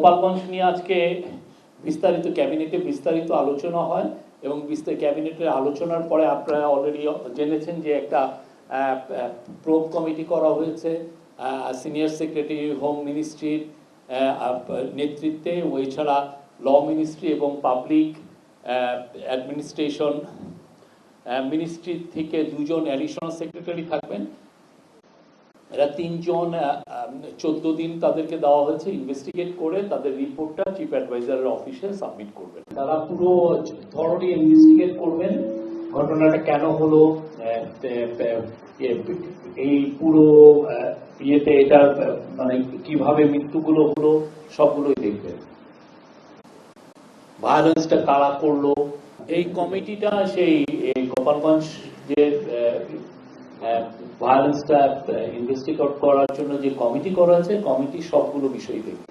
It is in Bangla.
গোপালগঞ্জ নিয়ে আজকে বিস্তারিত ক্যাবিনেটে বিস্তারিত আলোচনা হয় এবং ক্যাবিনেটের আলোচনার পরে আপনারা অলরেডি জেনেছেন যে একটা প্রোব কমিটি করা হয়েছে সিনিয়র সেক্রেটারি হোম মিনিস্ট্রির নেতৃত্বে, এছাড়া ল মিনিস্ট্রি এবং পাবলিক অ্যাডমিনিস্ট্রেশন মিনিস্ট্রি থেকে 2 জন অ্যাডিশনাল সেক্রেটারি থাকবেন। এরা 3 জন 14 দিন তাদেরকে দেওয়া হয়েছে ইনভেস্টিগেট করে তাদের রিপোর্টটা চিফ অ্যাডভাইজারের অফিসে সাবমিট করবেন। তারা পুরো থরলি ইনভেস্টিগেট করবেন ঘটনাটা কেন হলো, এই পুরো ইয়েতে এটা মানে কিভাবে মৃত্যুগুলো হলো সবগুলোই দেখবেন। ভায়োলেন্সটা কারা করলো, এই কমিটিটা সেই গোপালগঞ্জ যে ভায়োলেন্সটা ইনভেস্টিগেট করার জন্য যে কমিটি করা আছে, কমিটি সবগুলো বিষয় দেখবে।